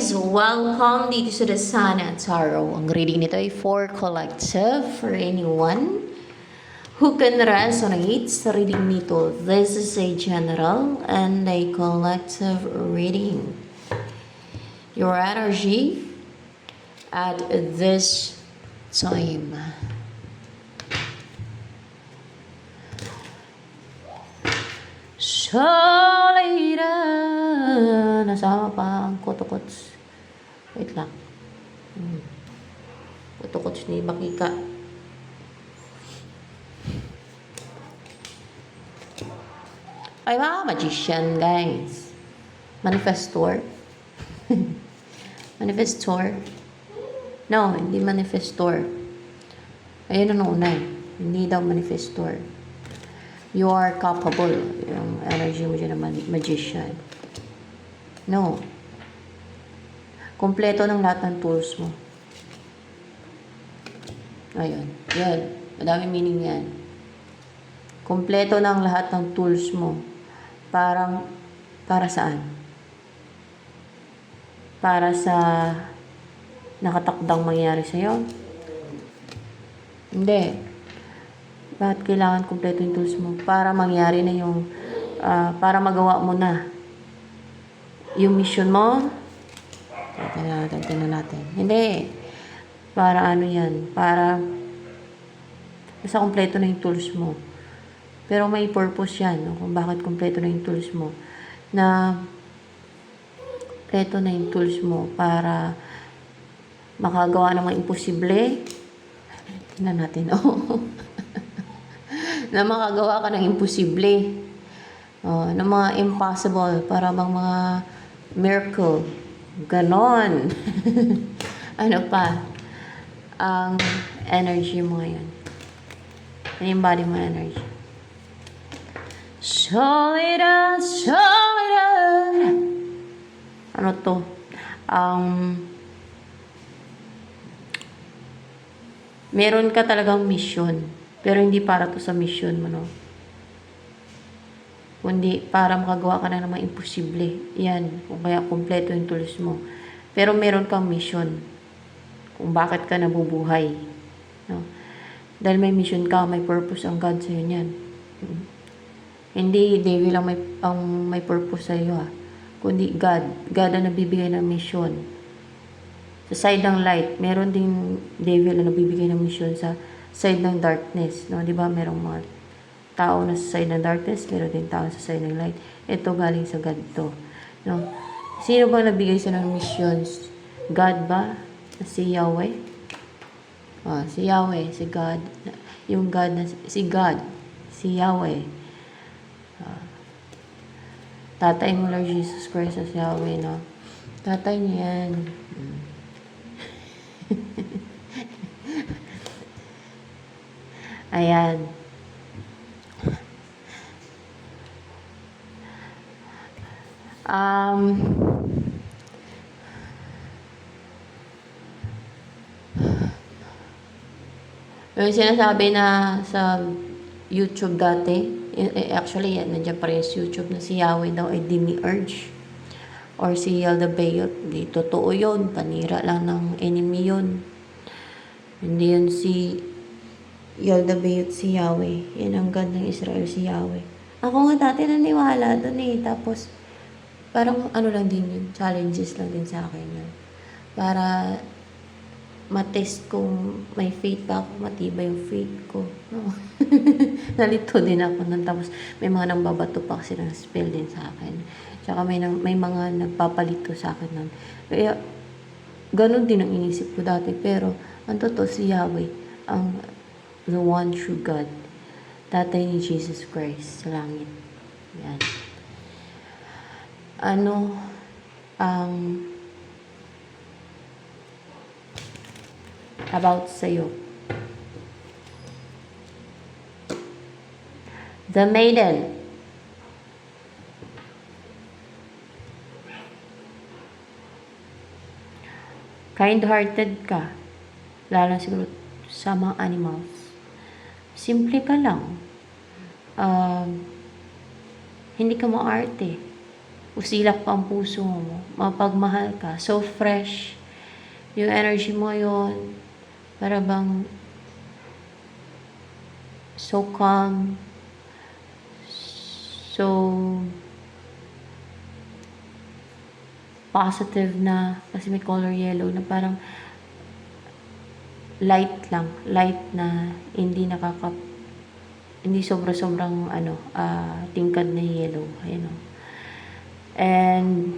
guys! Welcome dito sa The Sun at Tarot. Ang reading nito ay for collective for anyone who can resonate sa reading nito. This is a general and a collective reading. Your energy at this time. Solida. Nasama pa ang kutukots. Wait lang. Kutukots ni Bakika. Ay, mga magician, guys. Manifestor. Manifestor. No, hindi manifestor. Ayun ang una eh. Hindi daw manifestor. You are capable. Yung energy mo dyan na magician. No. Kompleto ng lahat ng tools mo. Ayun. Yan. Madami meaning yan. Kompleto ng lahat ng tools mo. Para saan? Para sa nakatakdang mangyari sa'yo? Hindi. Bakit kailangan kumpleto yung tools mo? Para mangyari na yung, para magawa mo na yung mission mo. Tingnan natin. Hindi. Para ano yan? Para, basta kumpleto na yung tools mo. Pero may purpose yan, no? Kung bakit kumpleto na yung tools mo. Na, kumpleto na yung tools mo para makagawa ng mga imposible. Tingnan natin, oh. Na makagawa ka ng imposible, ng mga impossible, para bang mga miracle, ganon. Ano pa ang energy mo ngayon? Ano yung body mo energy? Solid, solid. Ano to? Meron ka talagang mission. Pero hindi para to sa mission mo, no? Kundi para makagawa ka na ng mga imposible. Yan. Kung kaya kompleto yung tools mo. Pero meron kang mission. Kung bakit ka nabubuhay. No? Dahil may mission ka, may purpose ang God sa'yo niyan. Hindi devil lang may purpose sa'yo, ha? Kundi God. God ang nabibigay ng mission. Sa side ng light, meron ding devil na nabibigay ng mission sa side ng darkness, no? 'Di ba? Merong mga tao na sa side ng darkness, meron din tao sa side ng light. Ito galing sa God to, no? Sino ba nagbigay sa ng missions? God ba? Si Yahweh? Si Yahweh, si God. Yung God na si God, si Yahweh. Tatay mo Lord Jesus Christ as Yahweh, no? Tatay niya yan. Ayan. Yung sinasabi na sa YouTube dati, actually yan, nandiyan pa rin sa YouTube na si Yahweh daw ay demiurge or si Yaldabaoth. Hindi totoo yun. Panira lang ng enemy yun. Hindi yun si Yaldabaoth, si Yahweh. Yan ang God ng Israel, si Yahweh. Ako nga dati naniwala doon eh. Tapos, parang ano lang din yun. Challenges lang din sa akin yun. Para matest kung may faith ba ako, matibay yung faith ko. No? Nalito din ako nun. Tapos, may mga nangbabato pa kasi ng spell din sa akin. Tsaka may mga nagpapalito sa akin nun. Kaya, ganun din ang inisip ko dati. Pero, ang totoo si Yahweh, ang the one true God, tatay ni Jesus Christ sa langit. Yan. Ano ang about sa'yo? The Maiden. Kind-hearted ka. Lalo siguro sa mga animals. Simple ka lang. Hindi ka maarte. usilak pa ang puso mo, mapagmahal ka, so fresh, yung energy mo yon, para bang so calm, so positive na, kasi may color yellow na parang light lang, light na hindi sobra-sobrang tingkad na yellow, ayun o. And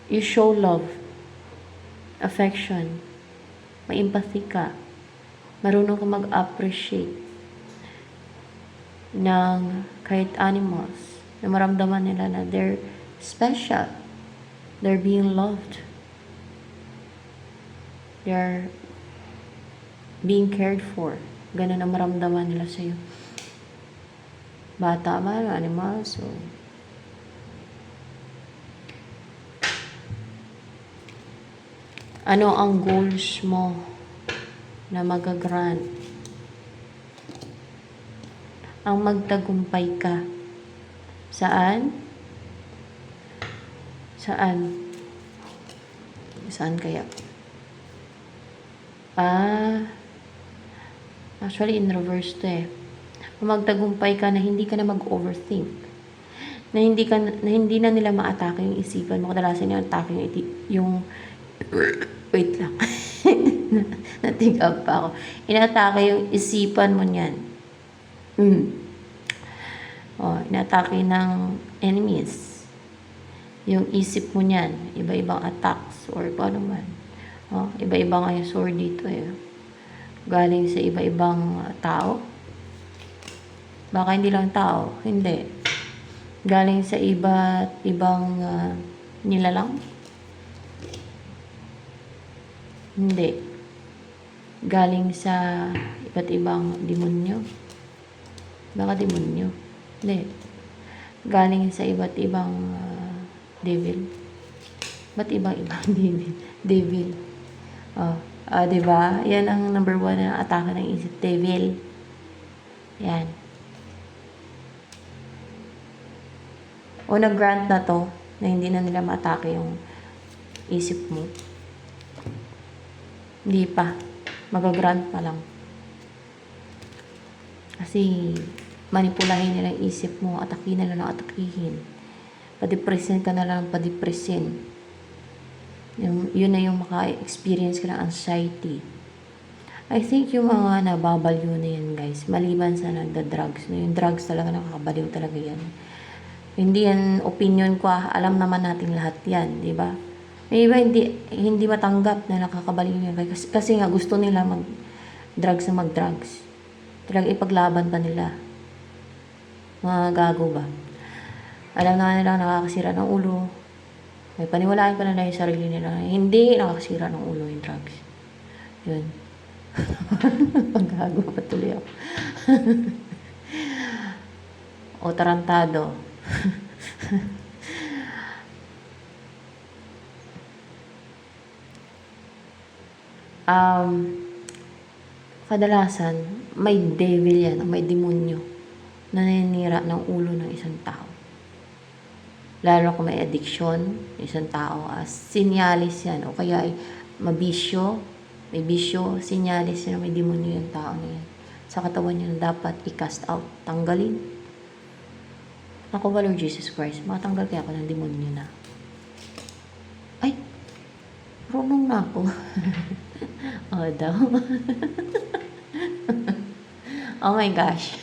you show love, affection, may empathy ka, marunong ka mag-appreciate ng kahit animals, na maramdaman nila na they're special, they're being loved, they're being cared for. Ganun ang maramdaman nila sa'yo. Bata man, animals, so ano ang goals mo na magagrant? Ang magtagumpay ka. Saan? Saan? Saan kaya? Actually, in reverse to eh. Magtagumpay ka na hindi ka na mag-overthink. Na hindi na nila ma-atake yung isipan mo. Kadalasan yung atake yung wait lang. Natig up pa ako. Inatake yung isipan mo niyan. Inatake ng enemies. Yung isip mo niyan. Iba-ibang attacks or paano man. Iba-ibang nga yung sword dito eh. Galing sa iba-ibang tao. Baka hindi lang tao. Hindi. Galing sa iba't ibang nilalang. Hindi. Galing sa iba't ibang demonyo. Baka demonyo. Hindi. Galing sa iba't ibang devil. Ba't ibang devil? Devil. Diba? Yan ang number 1 na atake ng isip. Devil. Yan. O nag-grant na to, na hindi na nila ma-atake yung isip mo. Hindi pa. Mag-grant pa lang. Kasi manipulahin nila yung isip mo, atakihin na lang atakihin. Padepresin ka na lang padepresin. Yun na yung maka-experience ka ng anxiety. I think yung mga nababaliw na yan, guys, maliban sa nagda-drugs. Yung drugs talaga, nakakabaliw talaga yan. Hindi yan opinion ko, alam naman natin lahat yan, di ba? May iba hindi matanggap na nakakabaliw yan. Kasi nga gusto nila mag-drugs na mag-drugs. Talagang ipaglaban pa nila. Mga gago ba? Alam na nila nakakasira ng ulo. May paniwalaan pa nila yung sarili nila. Hindi nakakasira ng ulo yung drugs. Yun. Paggago pa tuloy ako. O tarantado. Kadalasan, may devil yan, may demonyo na naninira ng ulo ng isang tao. Lalo kung may addiction, isang tao, sinyalis yan, o kaya ay mabisyo, may bisyo, sinyalis yan, may demonyo yung tao na yan. Sa katawan niya na dapat i-cast out, tanggalin. Ako ba, Lord Jesus Christ, makatanggal kaya ako ng demonyo na. Ay, marunong na ako. Daw. Oh my gosh.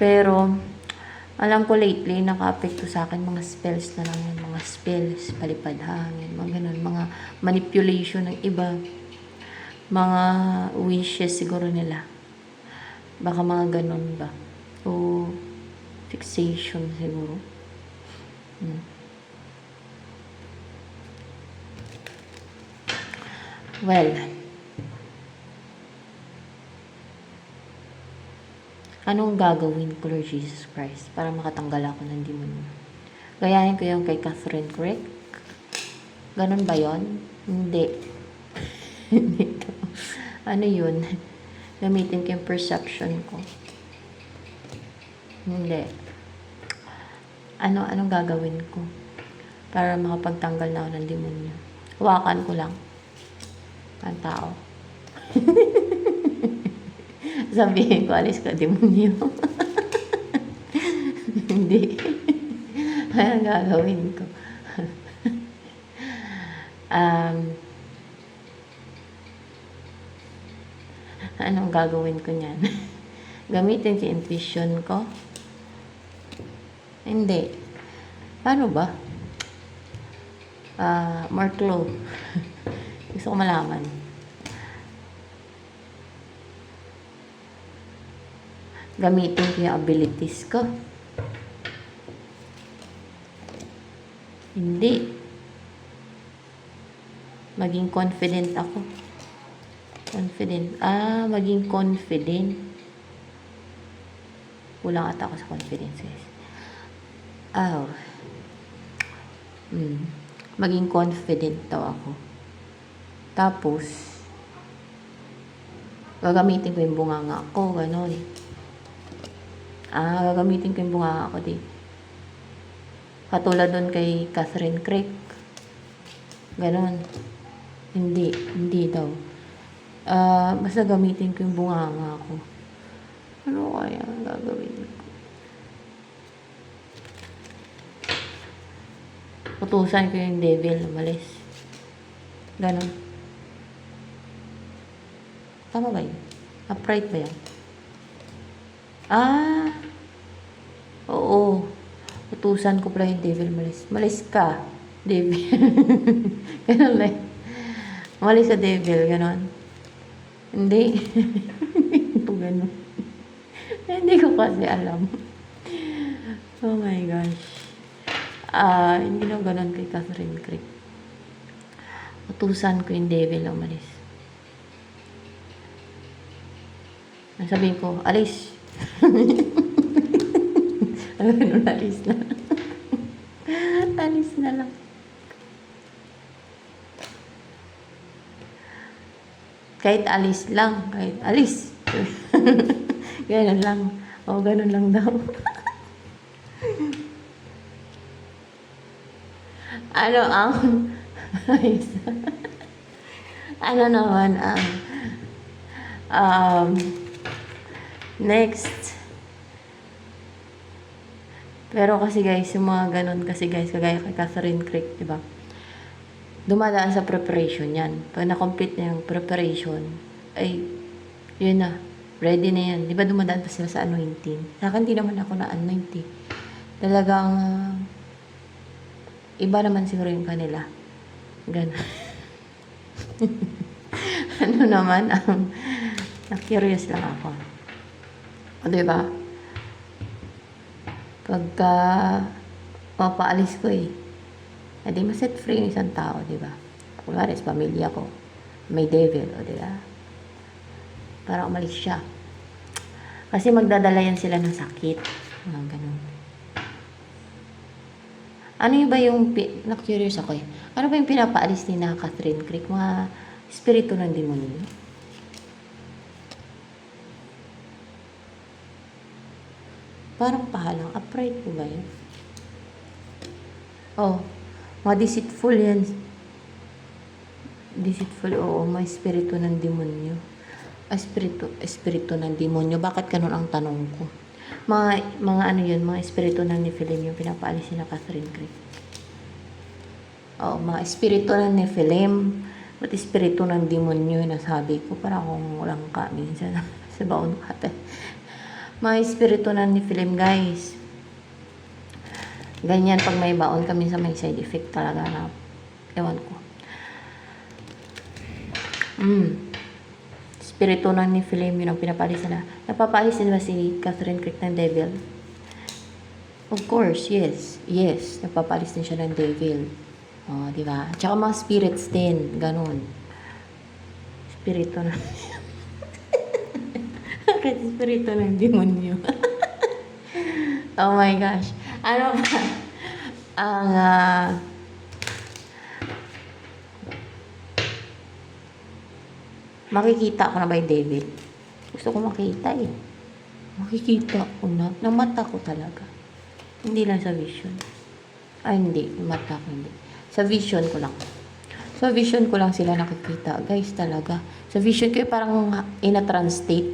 Pero, alam ko lately, naka-apekto sa akin mga spells na lang yan. Mga spells, palipad hangin, mga ganun, mga manipulation ng iba. Mga wishes siguro nila. Baka mga ganun ba. O fixation siguro. Well, anong gagawin ko, Lord Jesus Christ, para makatanggal ako ng demonyo? Gayahin ko yung kay Catherine Crick. Ganun ba yon? Hindi. Hindi to. Ano yun? Gamitin ko yung perception ko. Hindi. Anong gagawin ko? Para makapagtanggal na ako ng demonyo. Hawakan ko lang. Ang tao. Sabihin ko, alis ka, demonyo. Hindi. Anong gagawin ko? Anong gagawin ko niyan? Gamitin ko intuition ko? Hindi. Paano ba? More clue. Gusto ko malaman. Gamitin ko yung abilities ko. Hindi. Maging confident ako. Confident. Maging confident. Kulang ata ako sa confidence, guys. Maging confident daw ako. Tapos, gagamitin ko yung bunganga ko, ganon. Gagamitin ko yung bunganga ko, di. Katulad doon kay Catherine Crick. Ganon. Hindi daw. Basta gamitin ko yung bunganga ko. Ano kaya ang gagawin ko? Utusan ko yung devil, umalis. Ganon. Tama ba yun? Upright ba yan? Oo. Utusan ko pala yung devil, umalis. Umalis ka, devil. Ganon lang. Umalis ka, devil, ganon. Hindi. Hindi ko ganon. Hindi ko kasi alam. Oh my gosh. Hindi na ganon kay Catherine Crick. Utusan ko yung devil na umalis. Sabihin ko, alis. Ganun, alis na. Alis na lang. Kahit alis lang. Kahit alis. Ganun lang. Ganun lang daw. Ano naman next. Pero kasi guys, yung mga ganun kasi guys, kagaya kay Catherine Crick, diba? Dumadaan sa preparation yan. Pag na-complete na yung preparation, ay, yun na. Ready na yan. Diba dumadaan pa sila sa anointing? Sa akin, di naman ako na-anoint eh. Talagang, iba naman siguro yung kanila. Ganun. Ano naman, na-curious lang ako. O, diba? Pagka mapaalis ko eh, di ma-set free yung isang tao, diba? Kunwari, sa pamilya ko, may devil, o diba? Para umalis siya. Kasi magdadala yan sila ng sakit. Mga ganun. Ano yung ba yung, na-curious ako eh, ano ba yung pinapaalis ni na Catherine Crick? Mga espiritu ng demonyo? Parang pahalang. Upright po ba yun? Mga deceitful yan. Deceitful, mga espiritu ng demonyo. Espiritu ng demonyo. Bakit ganun ang tanong ko? Mga ano yun, mga espiritu ng Nephilim yung pinapaalis na Catherine Crick. Mga espiritu ng Nephilim. Ba't espiritu ng demonyo yung nasabi ko? Para akong walang ka minsan sa baon kate. Mga espiritu ng Nephilim, guys. Ganyan pag may baon kami sa may side effect talaga na ewan ko. Espiritu ng Nephilim, yun ang pinapalis na. Napapalis din ba si Catherine Crick ng devil? Of course, yes. Yes, napapalis din siya ng devil. Diba? Tsaka mga spirits din, ganun. Espiritu ng kahit espiritu ng demonyo. Oh my gosh. Ano ba? ang makikita ko na ba yung devil? Gusto ko makita eh. Makikita ko na mata ko talaga. Hindi lang sa vision. Ay, hindi. Yung mata ko hindi. Sa vision ko lang. Sa vision ko lang sila nakikita. Guys, talaga. Sa vision ko parang in a trance state.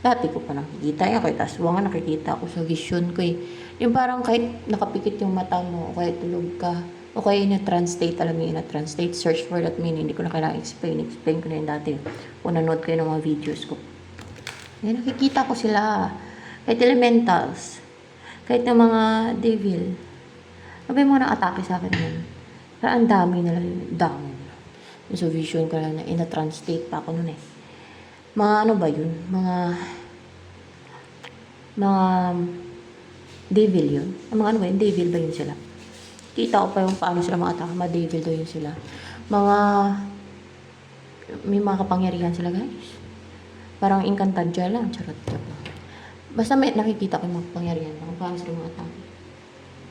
Dati ko pa nakikita. Kahit aswang nakikita ko sa vision ko eh. Yung parang kahit nakapikit yung mata mo, o kahit tulog ka, o kaya in a trance state, alam mo in a trance state, search for that meaning. Hindi ko na kailangan explain. Explain ko na yun dati. Kung nanood kayo ng mga videos ko. Yan, nakikita ko sila. Kahit elementals. Kahit ng mga devil. Ano yung mga na-atake sa akin naman? Parang ang dami nila. Dami nila. Yung sa vision ko na in a trance state pa ako nun eh. Mga ano ba yun? Mga devil yun. Mga ano ba yun? Devil ba yun sila? Kita ko pa yung paano sila mga atake. Mga devil daw yun sila. May mga kapangyarihan sila guys. Parang Encantadia lang. Charot. Basta may nakikita ko yung mga kapangyarihan. Kung paano sila mga atake.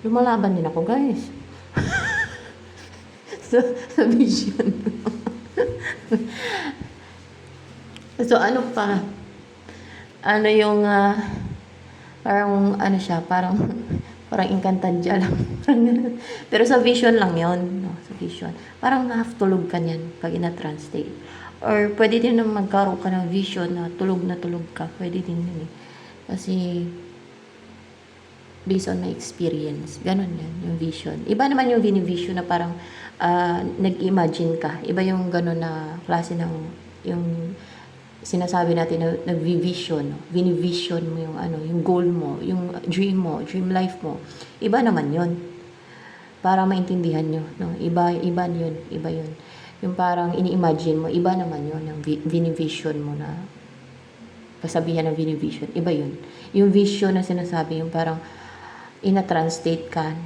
Lumalaban din ako guys. sa vision. So ano pa? Ano yung parang ano siya, parang Encantadia lang. Pero sa vision lang 'yon, no? Sa vision. Parang half tulog ka niyan pag ina-trance state. Or pwede din naman magkaroon ka ng vision na tulog ka. Pwede din yun eh. Kasi based on my experience. Ganon yan, yung vision. Iba naman yung vinivision na parang nag-imagine ka. Iba yung ganon na klase ng yung sinasabi natin na nag-vision. No? Vinivision mo yung ano, yung goal mo, yung dream mo, dream life mo. Iba naman yun. Para maintindihan nyo. No? Iba yun. Iba yun. Yung parang ini-imagine mo, iba naman yun. Yung vinivision mo na kasabihan ng vinivision. Iba yun. Yung vision na sinasabi, yung parang in a trance state ka,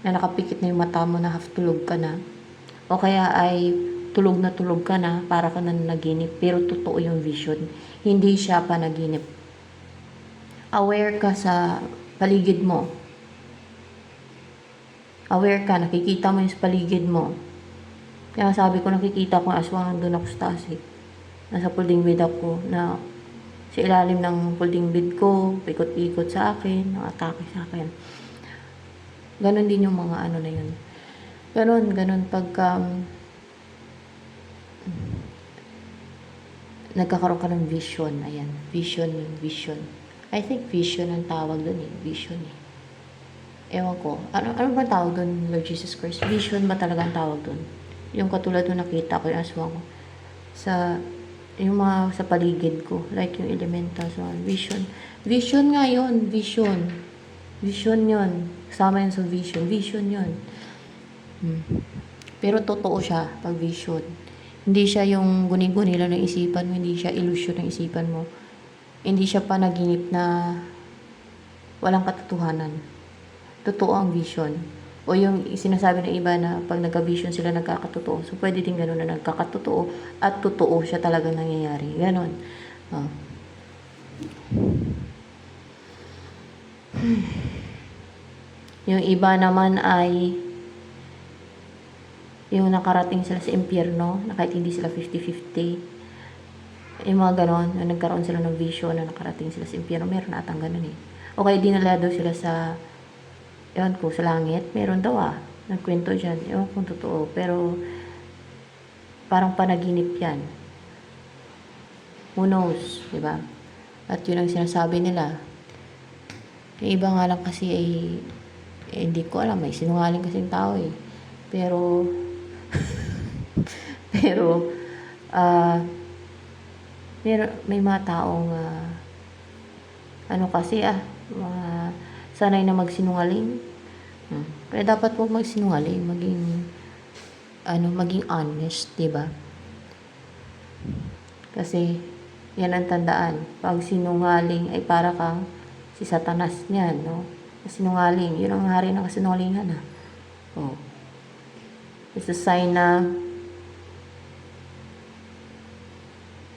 na nakapikit na yung mata mo na half tulog ka na, o kaya ay tulog ka na, para ka na naginip, pero totoo yung vision. Hindi siya panaginip. Aware ka sa paligid mo. Aware ka, nakikita mo yung sa paligid mo. Kaya sabi ko, nakikita ko aswang doon ako sa taas eh. Nasa folding bed ako, na sa ilalim ng folding bed ko, ikot-ikot sa akin, nakatake sa akin. Ganon din yung mga ano na yun. Ganon pag nagkakaroon ka ng vision. Ayan, vision. I think vision ang tawag doon eh. Vision eh. Ewan ko. Ano ba tawag doon, Lord Jesus Christ? Vision ba talaga ang tawag doon? Yung katulad nung nakita ko yung aswang ko. Yung mga sa paligid ko. Like yung elemental. So, vision. Vision nga yun. Vision yun. Kasama yun sa vision. Vision yun. Pero totoo siya pag vision. Hindi siya yung guni-guni lang ng isipan mo. Hindi siya illusion ng isipan mo. Hindi siya panaginip na walang katotohanan. Totoo ang vision. O yung sinasabi ng iba na pag nagka-vision sila nagkakatotoo. So, pwede din gano'n na nagkakatotoo at totoo siya talagang nangyayari. Ganon. Yung iba naman ay yung nakarating sila sa impyerno, na kahit hindi sila 50-50. Yung mga ganon, na nagkaroon sila ng vision na nakarating sila sa impyerno, meron na atang ganon eh. O kaya dinala daw sila sa, ewan ko, sa langit, meron daw nagkwento dyan, ewan kung totoo, pero parang panaginip yan. Who knows, diba? At yun ang sinasabi nila. Yung iba nga lang kasi ay hindi ko alam, may sinungaling kasing tao eh. Pero may mga taong ano kasi mga sanay na magsinungaling. Kaya dapat po magsinungaling, maging honest, 'di ba? Kasi yan ang tandaan. Pag sinungaling ay para kang si Satanas niyan, no? Sinungaling, yun ang hari ng kasinungalingan It's a sign na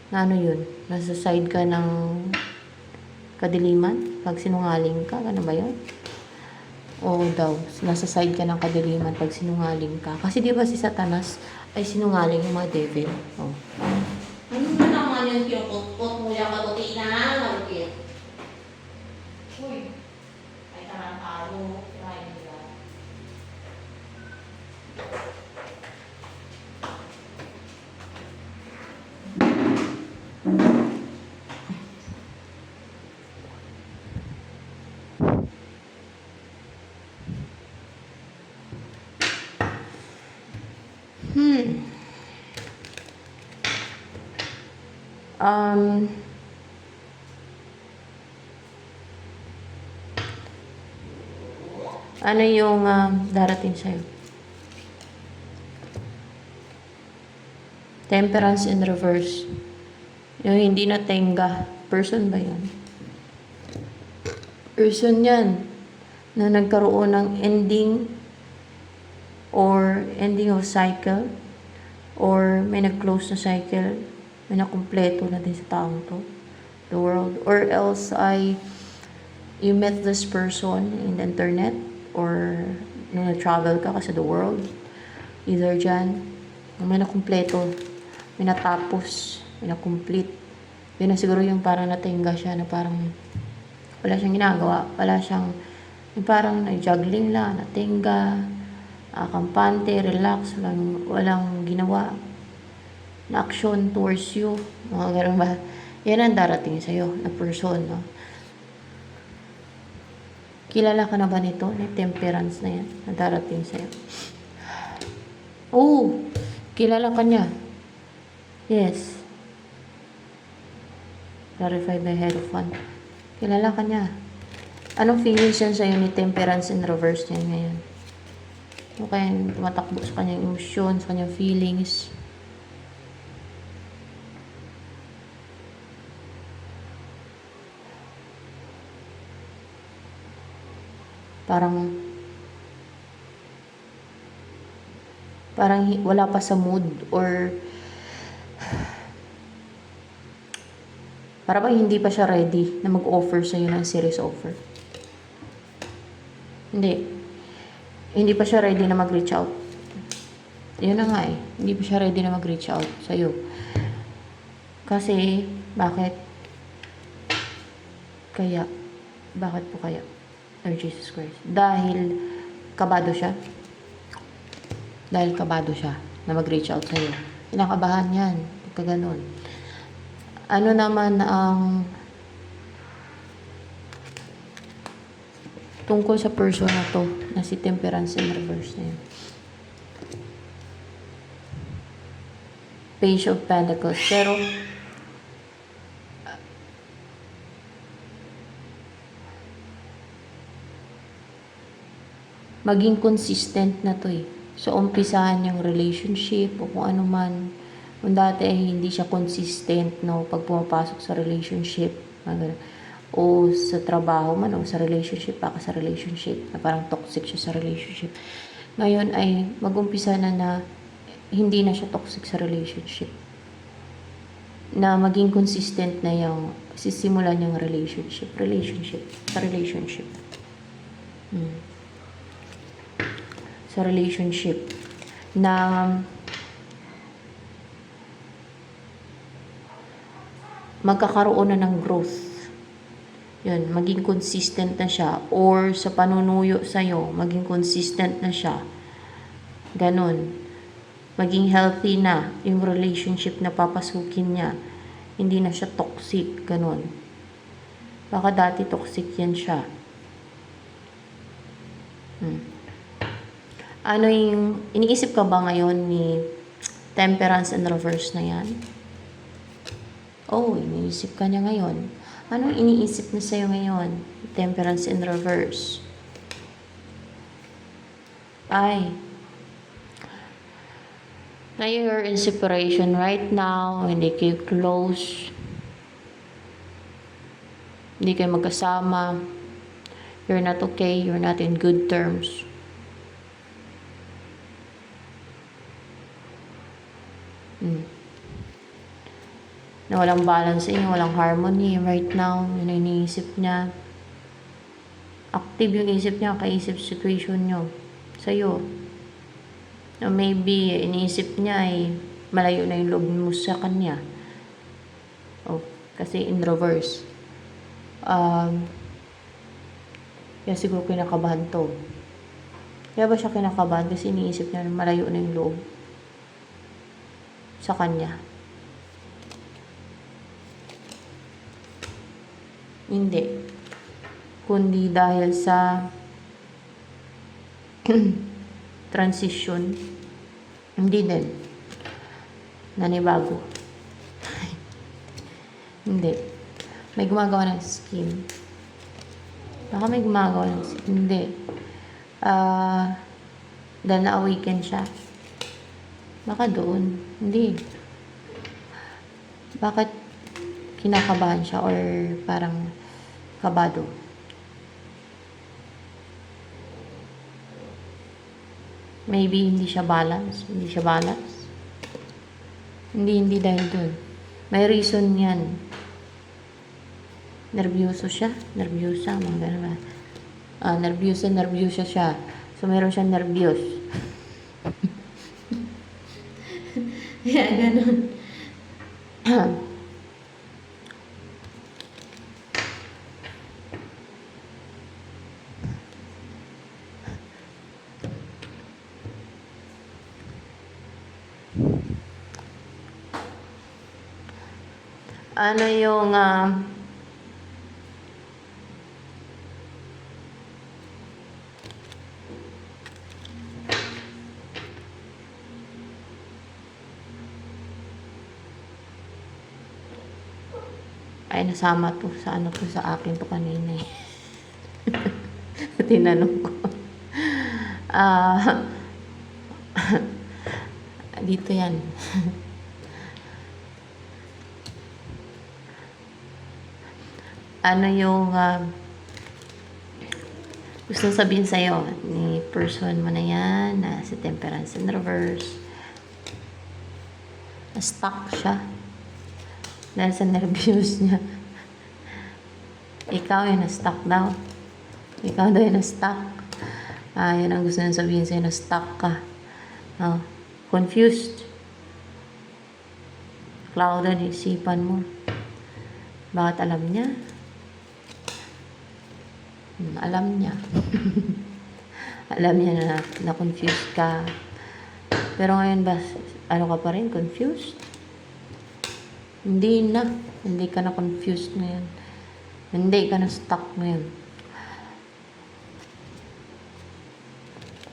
ano yun, nasa side ka ng kadiliman, pag sinungaling ka, ano ba yun? Oo daw, nasa side ka ng kadiliman pag sinungaling ka. Kasi di ba si Satanas ay sinungaling yung mga devil? Oh. Ano na naman yung kinukot-kot mo yung katuti na, malupit? Uy, ay tarantado. Try nila. Um, ano yung darating sa'yo? Temperance in reverse. Yung hindi na tenga. Person ba yan? Person yan na nagkaroon ng ending or ending of cycle or may nag-close na cycle, may nakumpleto na din sa taong to, the world. Or else ay you met this person in the internet or nung nag-travel ka kasi the world. Either dyan, may nakumpleto, may natapos, may nakomplete. Yun na siguro yung parang natingga siya na parang wala siyang ginagawa, wala siyang yung parang nag-juggling lang, natingga, kampante, relax, walang ginawa na action towards you, mga ganun ba? Yan ang darating sa'yo na person, no? Kilala ka na ba nito? Na temperance na yan na darating sa'yo? Oh, kilala ka niya. Yes. Clarified by Hierophant. Kilala ka niya. Anong feelings yan sa'yo ni temperance in reverse niya ngayon? Okay, tumatakbo sa kanyang emosyon, sa kanyang feelings. Parang wala pa sa mood or para bang hindi pa siya ready na mag-offer sa'yo ng serious offer. Hindi pa siya ready na mag-reach out. Yun na nga eh. Hindi pa siya ready na mag-reach out sa'yo. Kasi, bakit? Bakit po kaya? Lord Jesus Christ. Dahil kabado siya. Dahil kabado siya na mag-reach out sa'yo. Kinakabahan yan. Pagka ganun. Ano naman ang tungkol sa person na to, na si temperance in reverse na yun. Page of Pentacles. Pero, maging consistent na to eh. So, umpisahan yung relationship o kung ano man. Kung dati ay hindi siya consistent, no, pag pumapasok sa relationship, o sa trabaho man, o sa relationship, baka sa relationship, na parang toxic siya sa relationship. Ngayon ay mag-umpisa na hindi na siya toxic sa relationship. Na maging consistent na yung sisimulan yung relationship. Sa relationship na magkakaroon na ng growth. Yun, maging consistent na siya. Or sa panunuyo sa'yo, maging consistent na siya. Ganon. Maging healthy na yung relationship na papasukin niya. Hindi na siya toxic. Ganon. Baka dati toxic yan siya. Ano yung, iniisip ka ba ngayon ni temperance and reverse na yan? Oh, iniisip ka niya ngayon. Anong iniisip na sa'yo ngayon? Temperance in reverse. Na you're in separation right now, hindi kayo close, hindi kayo magkasama, you're not okay, you're not in good terms. Na walang balance sa inyo, walang harmony right now, yun ang iniisip niya. Active yung isip niya, kaisip situation nyo. Sa'yo. O maybe, iniisip niya ay malayo na yung loob mo sa kanya. O, kasi in reverse. Kaya siguro kinakabahan to. Kaya ba siya kinakabahan? Kasi iniisip niya na malayo na yung loob sa kanya. Hindi. Kundi dahil sa transition. Hindi din. Nanibago. Hindi. May gumagawa ng scheme. Baka may gumagawa ng scheme. Hindi. Dahil na-awaken siya. Baka doon. Hindi. Bakit kinakabahan siya or parang kabado? Maybe hindi siya balance. Hindi siya balance. Hindi dahil doon. May reason yan. Nervyoso siya. Nervyosa. Mga ganun ba? Nervyosa siya. So, meron siyang nervyos. Kaya ganun. Ano yung ay nasama to sa ano to sa akin to kanina eh. Tinanong ko. Dito yan. Ano yung gusto sabihin sa'yo ni person mo na yan, na si Temperance in reverse. Na-stuck siya. Dahil sa nervous niya. Ikaw yung na-stuck daw. Ikaw daw yung na-stuck. Yan ang gusto niya sabihin sa'yo, na-stuck ka. Confused. Clouded yung isipan mo. Bakit alam niya? Alam niya. Alam niya na confused ka. Pero ngayon ba, ano ka pa rin? Confused? Hindi na. Hindi ka na confused ngayon. Hindi ka na stuck ngayon.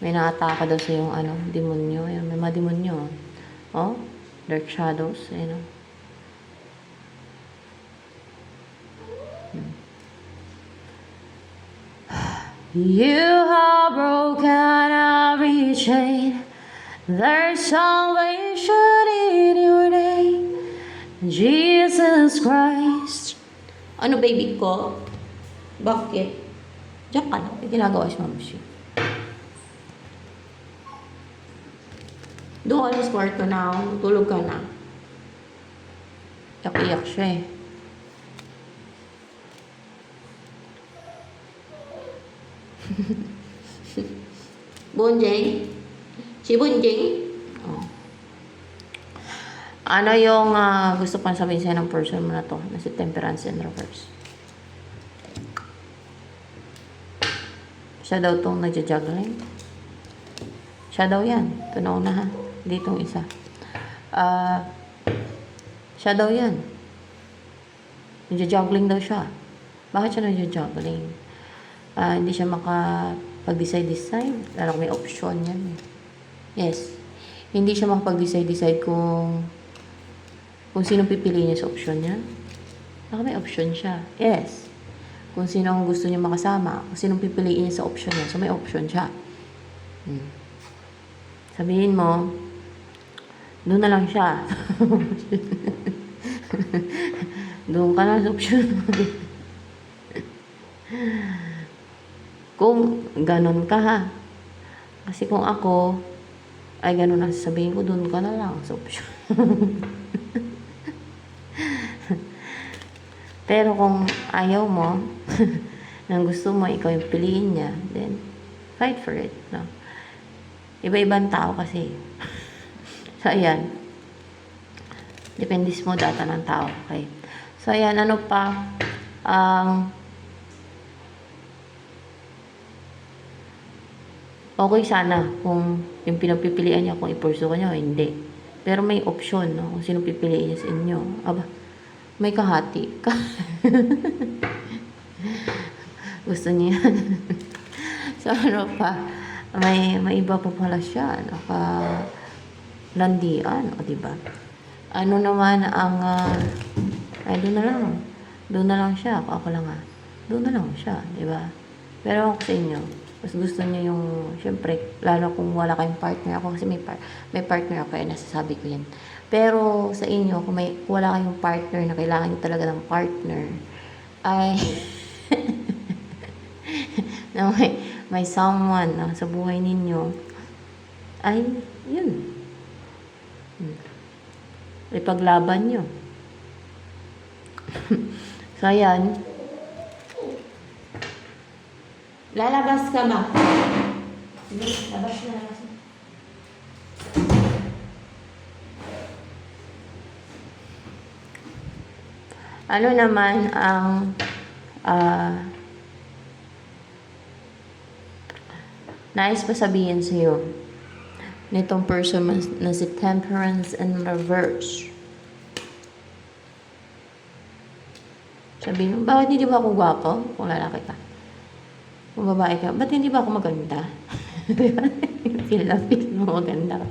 May nakataka daw sa yung demonyo. May mga demonyo. Oh, dark shadows. You have broken every chain. There's salvation in your name, Jesus Christ. Ano baby ko? Bakit? Diyan ka na. May ginagawa si Mama Shi. Doon ka na sa kwarto na. Tulog ka na. Iyak-iyak siya eh. Bunjing? Si Bunjing? Oh. Ano yung gusto pang sabihin sa'yo ng person mo na to? Na si Temperance in reverse. Siya daw tong nagja-juggling. Siya daw yan. Ito na una ha. Ditong isa. Siya daw yan. Nagja-juggling daw siya. Bakit siya nagja-juggling? Hindi siya makapag-decide. Alam ko may option yan. Yes. Hindi siya makapag-decide kung sinong pipiliin niya sa option niya. Baka may option siya. Yes. Kung sino ang gusto niya makasama. Kung sinong pipiliin niya sa option niya. So may option siya. Sabihin mo, doon na lang siya. Doon ka na sa option. Kung ganon ka ha. Kasi kung ako, ay ganon ang sasabihin ko, doon ka na lang sa option. Pero kung ayaw mo, nang gusto mo, ikaw yung piliin niya, then, fight for it, no? Iba-ibang tao kasi. So, ayan. Depende mo data ng tao, okay? So, ayan, ano pa? Okay sana kung yung pinagpipilian niya kung ipurso ka niya o hindi. Pero may option, no? Kung sino pipiliin niya sa inyo. Aba, may kahati ka. Gusto niya yan. So, ano pa? May iba pa pala siya. Landian, o diba? Ano naman ang, ay, doon na lang. Doon na lang siya. Ako lang doon na lang siya, diba? Pero ako sa inyo, mas gusto niya yung, syempre, lalo kung wala kayong partner. Ako kasi may partner ako, kaya nasasabi ko yan. Pero sa inyo, kung wala kayong partner na kailangan niyo talaga ng partner, ay, na may someone sa buhay ninyo, ay, yun. Ipaglaban nyo. So, ayan. Lalabas ka ba? Sige, labas na. Ano naman ang nais pa sabihin sa'yo nitong person na si Temperance in Reverse? Sabihin mo, bakit hindi ba ako gwapo kung lalaki ka? Kung babae ka, ba't hindi ba ako maganda? Feel mo maganda ka.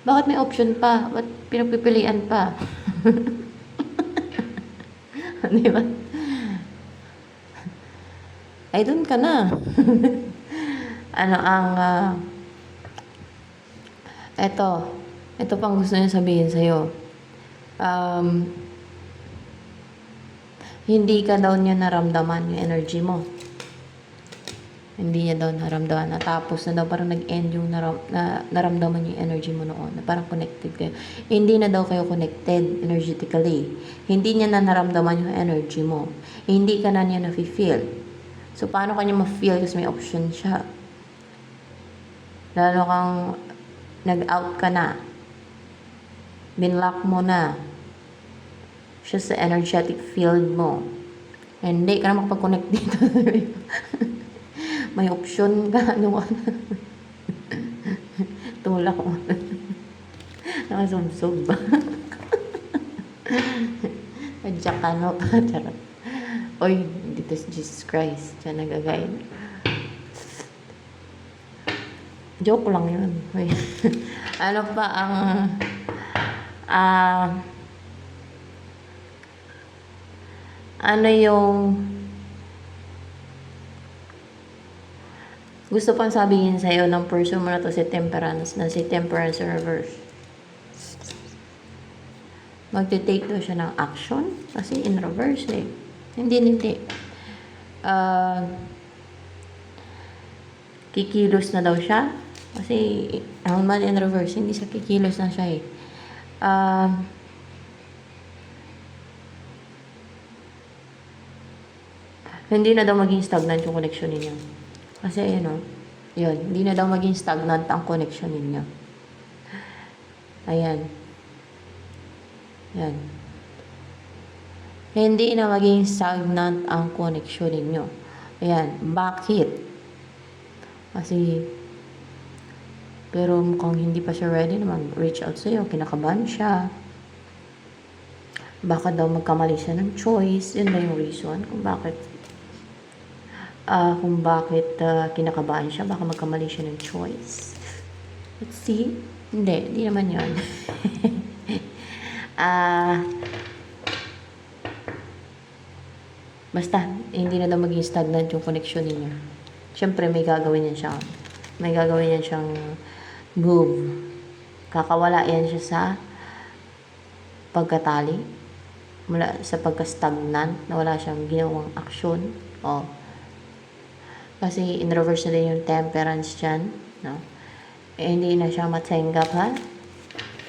Bakit may option pa? Ba't pinagpipilian pa? Di ba? Ay, doon ka na. Ano ang ito pang gusto niya sabihin sa'yo. Hindi ka daw niya naramdaman yung energy mo. Hindi niya daw naramdaman. Natapos na daw, parang nag-end yung naramdaman yung energy mo noon. Na parang connected kayo. Hindi na daw kayo connected energetically. Hindi niya na naramdaman yung energy mo. Hindi ka na niya na-feel. So, paano kanya ma-feel? Kasi may option siya. Lalo kang nag-out ka na. Binlock mo na siya sa energetic field mo. Hindi ka na makapag-connect dito. May option ka. Ano ka na? Tulak mo. Nakasubsob ba? Adya ka no. Charot. Oy, dito si Jesus Christ. Diyan nagagayad. Joke lang yun. Oy. Ano pa ang ano yung gusto pang sabihin sa'yo ng person mo na to, si Temperance in Reverse? Magte-take daw siya ng action kasi in reverse eh. Hindi. Kikilos na daw siya kasi ang man in reverse, hindi siya kikilos na siya eh. Hindi na daw maging stagnant yung connection ninyo. Kasi, yun, hindi na daw maging stagnant ang connection ninyo. Ayan. Yan. Hindi na maging stagnant ang connection ninyo. Ayan. Bakit? Kasi, pero mukhang hindi pa siya ready na mag-reach out sa'yo. Kinakabahan siya. Baka daw magkamali siya ng choice. Yun na yung reason kung bakit kinakabahan siya. Baka magkamali siya ng choice. Let's see. Hindi naman yun. Basta, hindi na daw maging stagnant yung connection niya. Siyempre, may gagawin yan siyang move. Kakawala yan siya sa pagkatali. Mula sa pagka-stagnant, na wala siyang ginawang aksyon. Kasi in reverse na din yung Temperance dyan. No? Hindi na siya matanggap ha.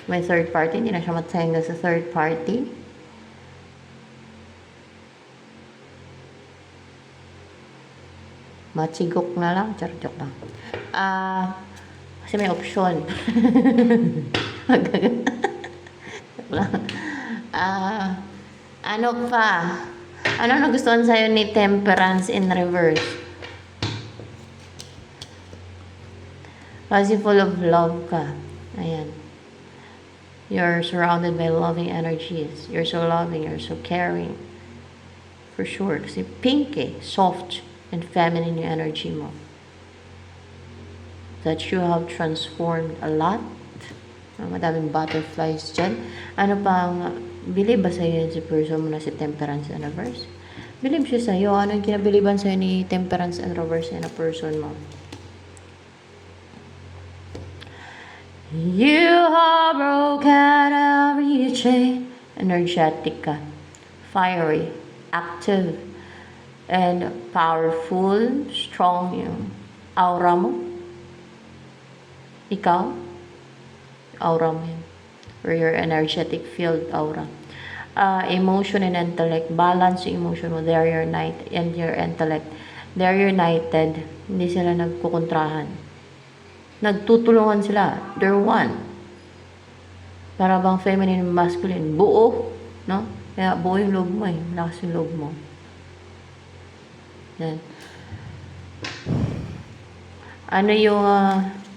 May third party, hindi na siya matanggap sa third party. Matsigok na lang. Char, joke lang. Kasi may option. Joke lang. Ano pa? Ano nagustuhan sa'yo ni Temperance in reverse? Kasi full of love ka. Ayan. You're surrounded by loving energies. You're so loving. You're so caring. For sure. Kasi pink eh. Soft and feminine yung energy mo. That you have transformed a lot. Madaming butterflies dyan. Ano pang, believe ba sa'yo yun si person mo na si Temperance and Reverse? Believe siya sa'yo. Ano yung kinabiliban sa'yo ni Temperance and Reverse na person mo? You have broken every chain. Energetic ka. Fiery. Active. And powerful. Strong yung aura mo. Ikaw? Aura mo yun. Or your energetic field aura. Emotion and intellect. Balance yung emotion mo. They're united. And your intellect. They're united. Hindi sila nagkukontrahan. Nagtutulungan sila. They're one. Para bang feminine and masculine. Buo. No? Kaya buo yung loob mo eh. Malakas yung loob mo. Yan. Ano yung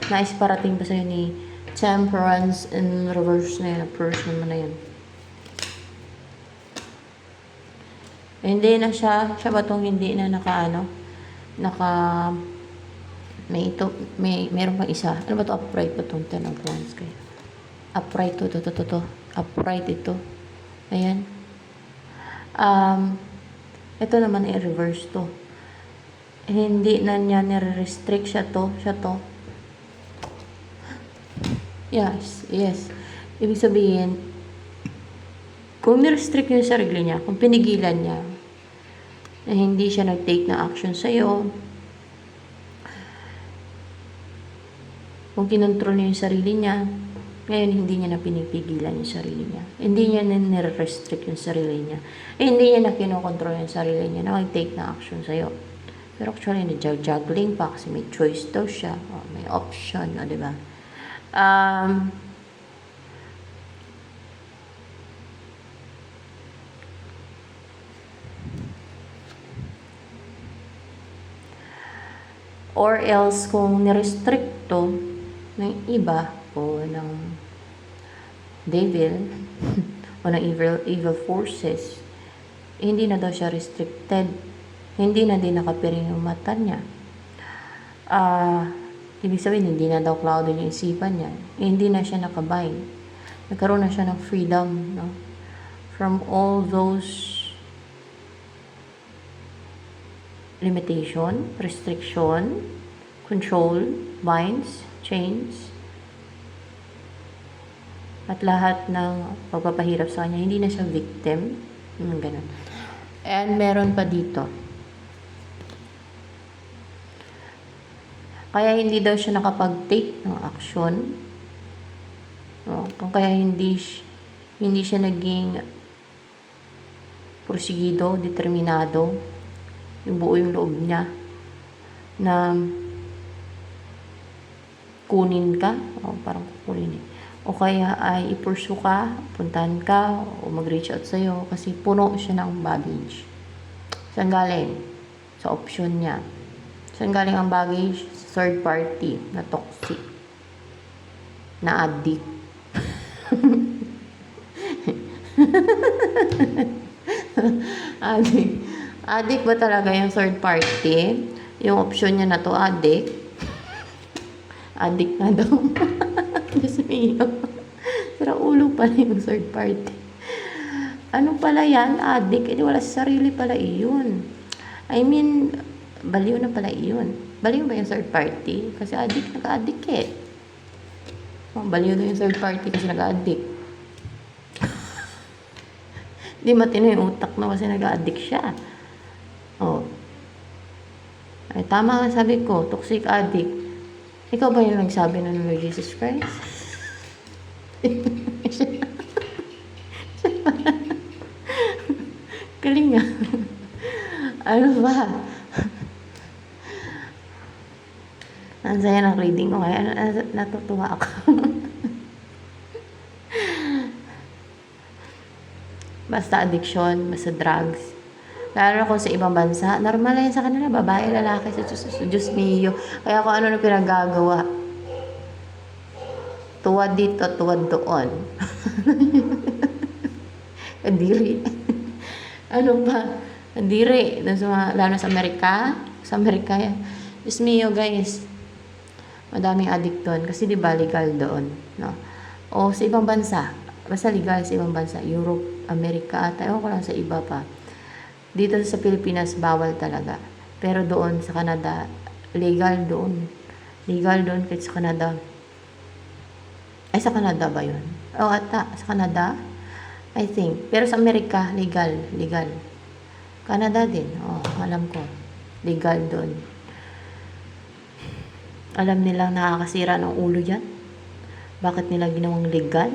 nais parating pa sa'yo ni Temperance in reverse na yun. Person mo na yun. Hindi na siya. Siya ba itong hindi na meron pang isa. Ano ba ito? Upright ba itong 10 of Wands kayo? Upright to. Upright ito. Ayan. Ito naman i-reverse to. Hindi na niya nire-restrict siya to. Yes. Ibig sabihin, kung nirestrict niya yung sarili niya, kung pinigilan niya, na hindi siya nag-take na action sa'yo, kung kinontrol niya yung sarili niya, ngayon hindi niya na pinipigilan yung sarili niya. Hindi niya na nire-restrict yung sarili niya. Hindi niya na kinokontrol yung sarili niya na mag-take na action sa'yo. Pero actually, juggling pa kasi may choice daw siya. May option, diba? Or else, kung nirestrict to ng iba o ng devil o ng evil forces, hindi na daw siya restricted. Hindi na din nakapiring yung mata niya. Ibig sabihin, hindi na daw clouded yung isipan niya. Hindi na siya nakabind. Nagkaroon na siya ng freedom, no? From all those limitation, restriction, control, binds, chains, at lahat ng pagpapahirap sa kanya. Hindi na siya victim. Ganun. And meron pa dito. Kaya hindi daw siya nakapag-take ng action. Kung kaya hindi siya naging porsigido, determinado, yung buo yung loob niya na kunin ka, parang kukunin eh. O kaya ay i-pursue ka, puntahan ka, o mag-reach out sa'yo kasi puno siya ng baggage. Saan galing? Sa option niya. Saan galing ang baggage? Third party na toxic, na addict. Addict ba talaga yung third party? Yung option niya na to, addict. Addict na daw. Diyos mio. Sira ulo pala yung third party. Ano pala yan? Addict. Wala sa sarili pala iyon. I mean, baliw na pala iyon. Baliw ba yung third party? Kasi addict, naka-addict eh. Baliw na yung third party kasi naka-addict. Di matino yung utak na kasi naka-addict siya. Ay, tama nga sabi ko, toxic addict. Ikaw ba yung nagsabi ng Lord Jesus Christ? Galing nga. Ano ba? Ang saya ng reading ko kaya natutuwa ako. Basta addiction, basta drugs. Lalo na kung sa ibang bansa, normal na yan sa kanila, babae, lalaki, sa Diyos mio. Kaya kung ano na pinagagawa, tuwad dito, tuwad doon. Kadiri. Ano pa? Kadiri. Lalo sa Amerika. Sa Amerika yan. Diyos mio, guys. Madaming addict doon. Kasi di ba legal doon. No? O sa ibang bansa. Basta legal sa ibang bansa. Europe, Amerika ata. Ewan ko lang sa iba pa. Dito sa Pilipinas, bawal talaga. Pero doon sa Canada, legal doon. Legal doon kahit sa Canada. Ay, sa Canada ba yun? O, ata. Sa Canada? I think. Pero sa Amerika, legal. Legal. Canada din. Oh, alam ko. Legal doon. Alam nilang nakakasira ng ulo yan. Bakit nila ginawang legal?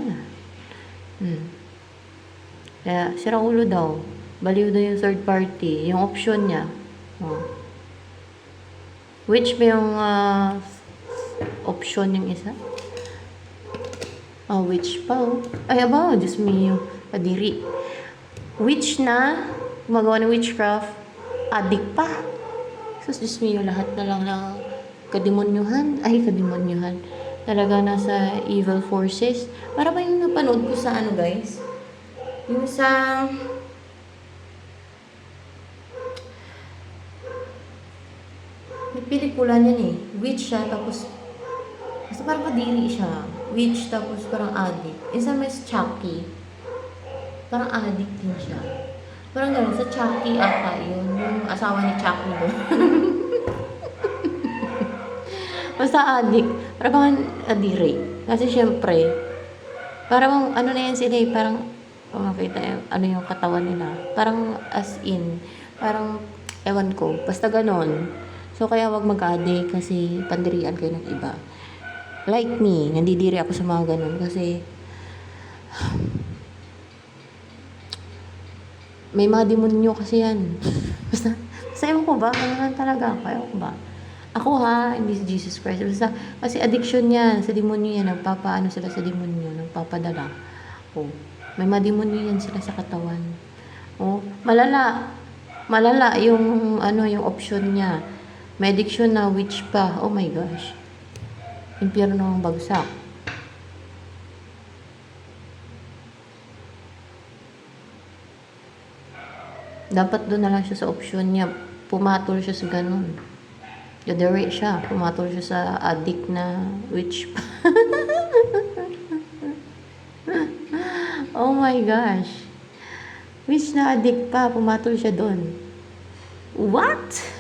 Kaya, sira ulo daw. Baliw daw yung third party. Yung option niya. Oh. Which ba yung option yung isa? Oh, witch pa, oh. Ay, aba, Diyos mio. Kadiri. Witch na, gumagawa ng witchcraft, addict pa. Sus, Diyos mio, lahat na lang ng kademonyuhan. Ay, kademonyuhan. Talaga nasa evil forces. Para ba yung napanood ko sa ano, guys? Yung sa... May pelikula niyan eh. Witch siya, tapos... Basta parang kadiri siya. Witch, tapos parang addict. Isa may Chucky. Parang addict din siya. Parang gano'n, sa Chucky ata yun. Yung asawa ni Chucky doon. Basta addict. Parang bang adiri. Kasi syempre, parang ano na yan sila eh. Parang, kung makita yung, ano yung katawan nila. Parang as in, parang, ewan ko. Basta gano'n. So, kaya wag mag-addict kasi pandirian kayo ng iba. Like me, nandidiri ako sa mga ganun kasi may mga demonyo kasi yan. Basta ewan ko ba? Ganun talaga ako. Ewan ko ba? Ako ha, hindi si Jesus Christ. Basta, kasi addiction yan. Sa demonyo yan. Nagpapaano sila sa demonyo. Nagpapadala. Oh, may mga demonyo yan sila sa katawan. Oh, malala. Malala yung, ano, yung option niya. May addiction na witch pa. Oh my gosh. Impyerno ang bagsak. Dapat doon na lang siya sa option niya. Pumatol siya sa ganun. Yadere siya. Pumatol siya sa addict na witch pa. Oh my gosh. Witch na addict pa. Pumatol siya doon. What?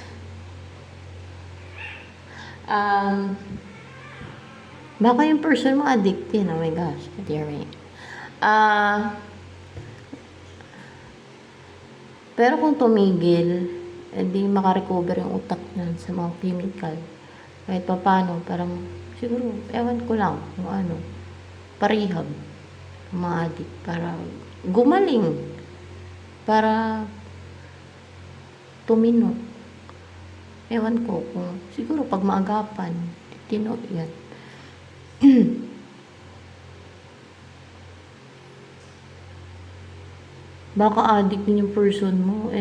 Baka yung person mo addicted. Oh my gosh. Yadere. Pero kung tumigil, hindi makarecover yung utak niyan sa mga chemical. Kahit pa paano, parang, siguro, ewan ko lang, kung ano, parehab, mga addict, para gumaling, para tumino. Ewan ko, kung, siguro, pag maagapan, titino yan. Baka addict din yung person mo,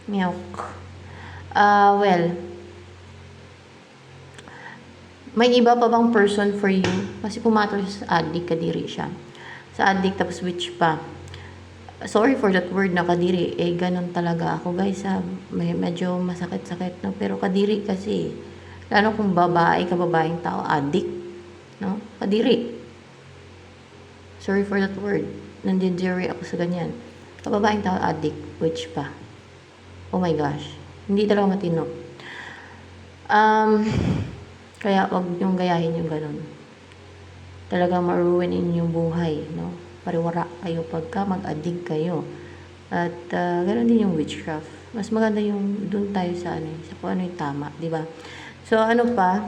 Miyok. Well, may iba pa bang person for you? Kasi pumatol siya sa addict, kadiri siya. Sa addict, tapos witch pa. Sorry for that word na kadiri. Ganun talaga ako, guys. Medyo masakit-sakit, no? Pero kadiri kasi, lalo kung babae ka, babaeng tao, addict, no? Kadiri. Sorry for that word. Nandidiri ako sa ganyan. Kababaeng tao, addict, witch pa. Oh my gosh. Hindi talaga matino. Kaya wag niyong gayahin yung ganun. Talagang ma-ruin inyong buhay, no? Pariwara kayo pagka mag-addict kayo. At ganun din yung witchcraft. Mas maganda yung dun tayo sa sa kung ano yung tama, di ba? So ano pa?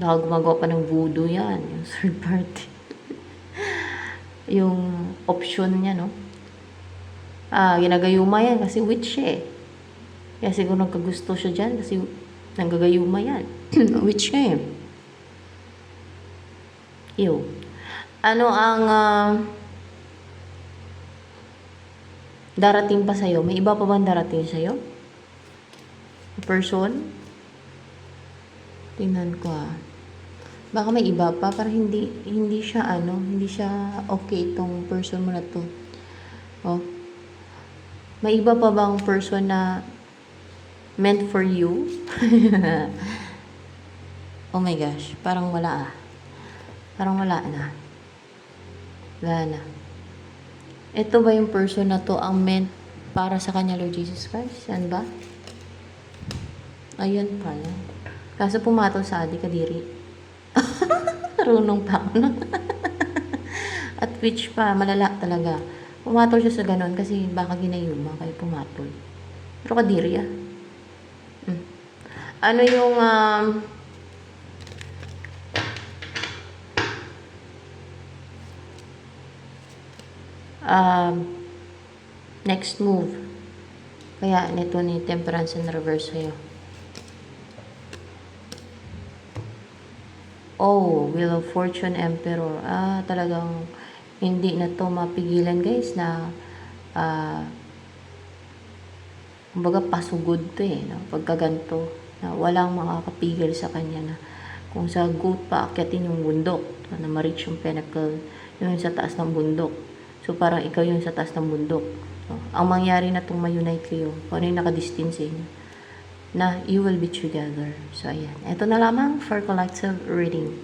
Gumagawa pa ng voodoo yan, yung third party. yung option niya, no? Ginagayuma yan kasi witch siya eh. Kaya siguro nagkagusto siya dyan kasi nanggagayuma yan. Witch nga eh. Ew. Ano ang darating pa sa'yo? May iba pa bang darating sa'yo? Person? Tingnan ko Baka may iba pa, para hindi siya okay itong person mo na to. Oh. May iba pa bang person na meant for you? Oh my gosh, parang wala Parang wala na. Wala na. Ito ba yung person na to ang meant para sa kanya, Lord Jesus Christ? Yan ba? Ayun pala. Kaso pumatol sa adik kadiri. Marunong pa ako na. At which pa, malala talaga. Pumatol siya sa ganon kasi baka ginayuma kaya pumatol. Pero kadiri Ano yung next move? Kaya nito ni Temperance in reverse sa'yo. Oh, Wheel of Fortune, Emperor. Talagang hindi na to mapigilan, guys, na kumbaga pasugod to no? Pagkaganto, na walang makakapigil sa kanya na kung sa goat pa akyatin yung bundok, na ma-reach yung pinnacle, yung sa taas ng bundok. So, parang ikaw yung sa taas ng bundok. So, ang mangyari na itong ma-unite kayo, kung ano yung nakadistance inyo, na you will be together. So, ayan. Ito na lamang for collective reading.